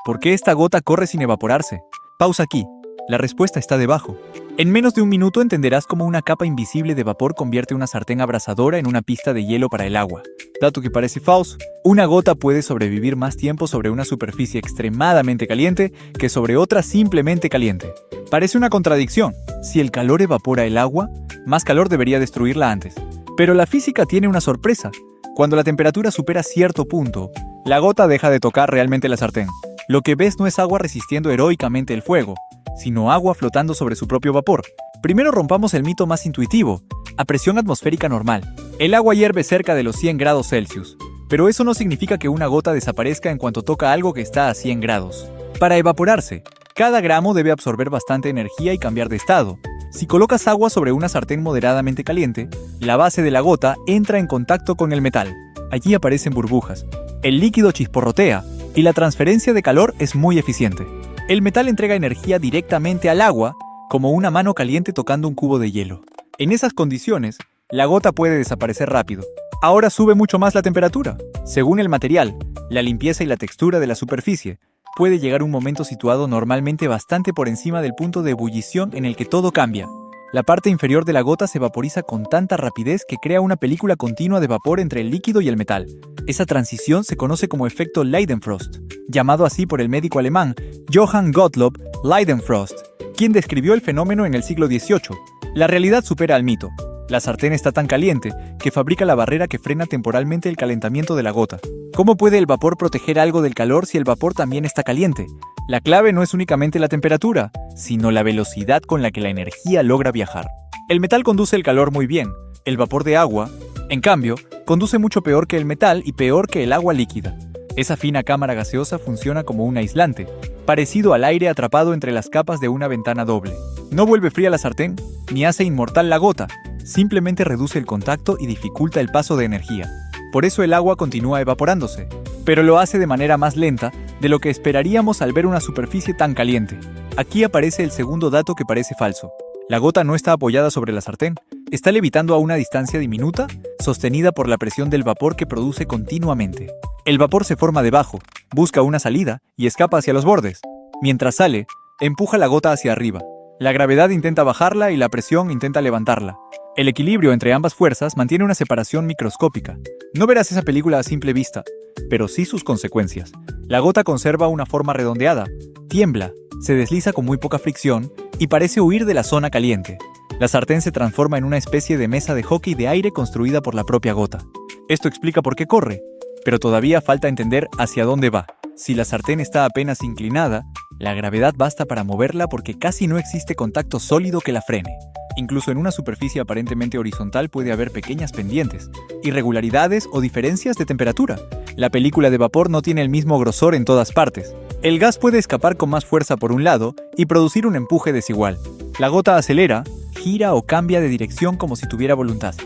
¿Por qué esta gota corre sin evaporarse? Pausa aquí. La respuesta está debajo. En menos de un minuto entenderás cómo una capa invisible de vapor convierte una sartén abrasadora en una pista de hielo para el agua. Dato que parece falso. Una gota puede sobrevivir más tiempo sobre una superficie extremadamente caliente que sobre otra simplemente caliente. Parece una contradicción. Si el calor evapora el agua, más calor debería destruirla antes. Pero la física tiene una sorpresa. Cuando la temperatura supera cierto punto, la gota deja de tocar realmente la sartén. Lo que ves no es agua resistiendo heroicamente el fuego, sino agua flotando sobre su propio vapor. Primero rompamos el mito más intuitivo. A presión atmosférica normal, el agua hierve cerca de los 100 grados Celsius. Pero eso no significa que una gota desaparezca en cuanto toca algo que está a 100 grados. Para evaporarse, cada gramo debe absorber bastante energía y cambiar de estado. Si colocas agua sobre una sartén moderadamente caliente, la base de la gota entra en contacto con el metal. Allí aparecen burbujas. El líquido chisporrotea y la transferencia de calor es muy eficiente. El metal entrega energía directamente al agua, como una mano caliente tocando un cubo de hielo. En esas condiciones, la gota puede desaparecer rápido. Ahora sube mucho más la temperatura. Según el material, la limpieza y la textura de la superficie, puede llegar un momento situado normalmente bastante por encima del punto de ebullición en el que todo cambia. La parte inferior de la gota se vaporiza con tanta rapidez que crea una película continua de vapor entre el líquido y el metal. Esa transición se conoce como efecto Leidenfrost, llamado así por el médico alemán Johann Gottlob Leidenfrost, quien describió el fenómeno en el siglo XVIII. La realidad supera al mito. La sartén está tan caliente que fabrica la barrera que frena temporalmente el calentamiento de la gota. ¿Cómo puede el vapor proteger algo del calor si el vapor también está caliente? La clave no es únicamente la temperatura, sino la velocidad con la que la energía logra viajar. El metal conduce el calor muy bien. El vapor de agua, en cambio, conduce mucho peor que el metal y peor que el agua líquida. Esa fina cámara gaseosa funciona como un aislante, parecido al aire atrapado entre las capas de una ventana doble. No vuelve fría la sartén, ni hace inmortal la gota. Simplemente reduce el contacto y dificulta el paso de energía. Por eso el agua continúa evaporándose, pero lo hace de manera más lenta de lo que esperaríamos al ver una superficie tan caliente. Aquí aparece el segundo dato que parece falso. La gota no está apoyada sobre la sartén, está levitando a una distancia diminuta, sostenida por la presión del vapor que produce continuamente. El vapor se forma debajo, busca una salida y escapa hacia los bordes. Mientras sale, empuja la gota hacia arriba. La gravedad intenta bajarla y la presión intenta levantarla. El equilibrio entre ambas fuerzas mantiene una separación microscópica. No verás esa película a simple vista, pero sí sus consecuencias. La gota conserva una forma redondeada, tiembla, se desliza con muy poca fricción y parece huir de la zona caliente. La sartén se transforma en una especie de mesa de hockey de aire construida por la propia gota. Esto explica por qué corre, pero todavía falta entender hacia dónde va. Si la sartén está apenas inclinada, la gravedad basta para moverla porque casi no existe contacto sólido que la frene. Incluso en una superficie aparentemente horizontal puede haber pequeñas pendientes, irregularidades o diferencias de temperatura. La película de vapor no tiene el mismo grosor en todas partes. El gas puede escapar con más fuerza por un lado y producir un empuje desigual. La gota acelera, gira o cambia de dirección como si tuviera voluntad.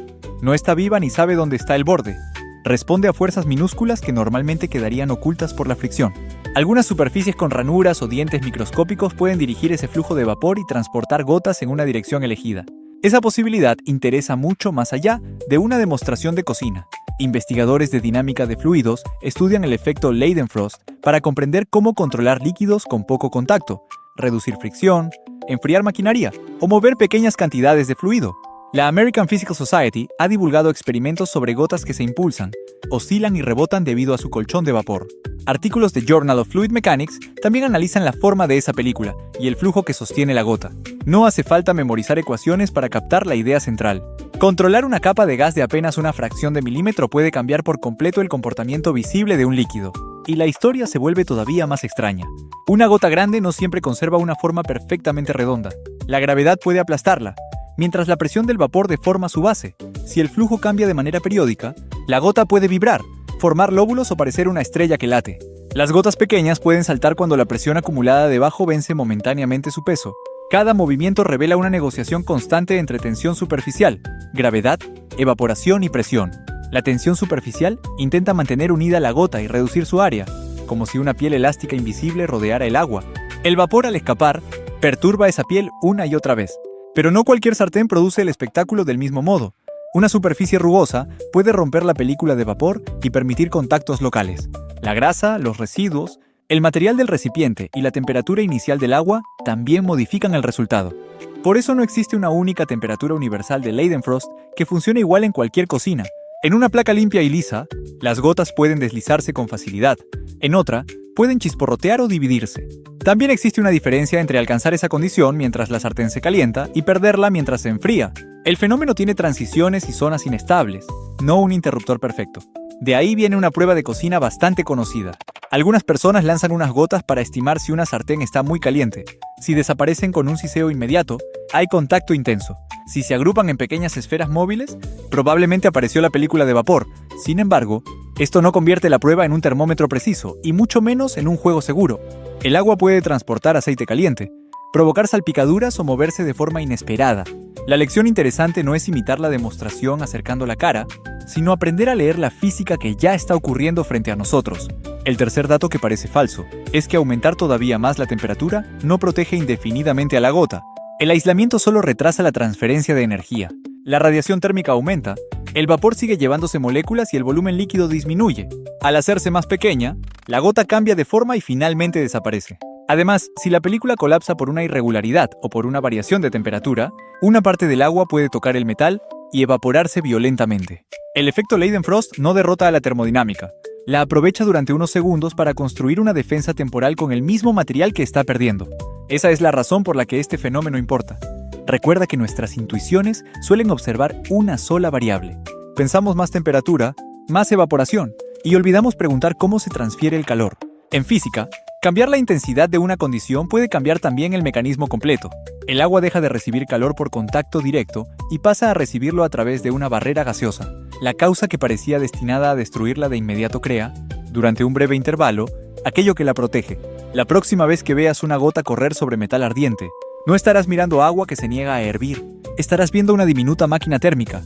No está viva ni sabe dónde está el borde. Responde a fuerzas minúsculas que normalmente quedarían ocultas por la fricción. Algunas superficies con ranuras o dientes microscópicos pueden dirigir ese flujo de vapor y transportar gotas en una dirección elegida. Esa posibilidad interesa mucho más allá de una demostración de cocina. Investigadores de dinámica de fluidos estudian el efecto Leidenfrost para comprender cómo controlar líquidos con poco contacto, reducir fricción, enfriar maquinaria o mover pequeñas cantidades de fluido. La American Physical Society ha divulgado experimentos sobre gotas que se impulsan, oscilan y rebotan debido a su colchón de vapor. Artículos de Journal of Fluid Mechanics también analizan la forma de esa película y el flujo que sostiene la gota. No hace falta memorizar ecuaciones para captar la idea central. Controlar una capa de gas de apenas una fracción de milímetro puede cambiar por completo el comportamiento visible de un líquido. Y la historia se vuelve todavía más extraña. Una gota grande no siempre conserva una forma perfectamente redonda. La gravedad puede aplastarla, mientras la presión del vapor deforma su base. Si el flujo cambia de manera periódica, la gota puede vibrar, formar lóbulos o parecer una estrella que late. Las gotas pequeñas pueden saltar cuando la presión acumulada debajo vence momentáneamente su peso. Cada movimiento revela una negociación constante entre tensión superficial, gravedad, evaporación y presión. La tensión superficial intenta mantener unida la gota y reducir su área, como si una piel elástica invisible rodeara el agua. El vapor, al escapar, perturba esa piel una y otra vez. Pero no cualquier sartén produce el espectáculo del mismo modo. Una superficie rugosa puede romper la película de vapor y permitir contactos locales. La grasa, los residuos, El material del recipiente y la temperatura inicial del agua también modifican el resultado. Por eso no existe una única temperatura universal de Leidenfrost que funcione igual en cualquier cocina. En una placa limpia y lisa, las gotas pueden deslizarse con facilidad. En otra, pueden chisporrotear o dividirse. También existe una diferencia entre alcanzar esa condición mientras la sartén se calienta y perderla mientras se enfría. El fenómeno tiene transiciones y zonas inestables, no un interruptor perfecto. De ahí viene una prueba de cocina bastante conocida. Algunas personas lanzan unas gotas para estimar si una sartén está muy caliente. Si desaparecen con un siseo inmediato, hay contacto intenso. Si se agrupan en pequeñas esferas móviles, probablemente apareció la película de vapor. Sin embargo, esto no convierte la prueba en un termómetro preciso, y mucho menos en un juego seguro. El agua puede transportar aceite caliente, provocar salpicaduras o moverse de forma inesperada. La lección interesante no es imitar la demostración acercando la cara, sino aprender a leer la física que ya está ocurriendo frente a nosotros. El tercer dato que parece falso es que aumentar todavía más la temperatura no protege indefinidamente a la gota. El aislamiento solo retrasa la transferencia de energía. La radiación térmica aumenta, el vapor sigue llevándose moléculas y el volumen líquido disminuye. Al hacerse más pequeña, la gota cambia de forma y finalmente desaparece. Además, si la película colapsa por una irregularidad o por una variación de temperatura, una parte del agua puede tocar el metal y evaporarse violentamente. El efecto Leidenfrost no derrota a la termodinámica. La aprovecha durante unos segundos para construir una defensa temporal con el mismo material que está perdiendo. Esa es la razón por la que este fenómeno importa. Recuerda que nuestras intuiciones suelen observar una sola variable. Pensamos más temperatura, más evaporación, y olvidamos preguntar cómo se transfiere el calor. En física, cambiar la intensidad de una condición puede cambiar también el mecanismo completo. El agua deja de recibir calor por contacto directo y pasa a recibirlo a través de una barrera gaseosa. La causa que parecía destinada a destruirla de inmediato crea, durante un breve intervalo, aquello que la protege. La próxima vez que veas una gota correr sobre metal ardiente, no estarás mirando agua que se niega a hervir, estarás viendo una diminuta máquina térmica.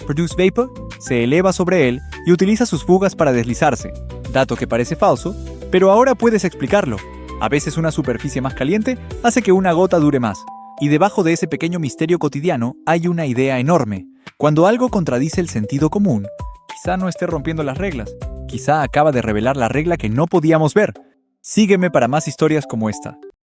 Produce Vapor se eleva sobre él y utiliza sus fugas para deslizarse, dato que parece falso, pero ahora puedes explicarlo. A veces una superficie más caliente hace que una gota dure más, y debajo de ese pequeño misterio cotidiano hay una idea enorme. Cuando algo contradice el sentido común, quizá no esté rompiendo las reglas, quizá acaba de revelar la regla que no podíamos ver. Sígueme para más historias como esta.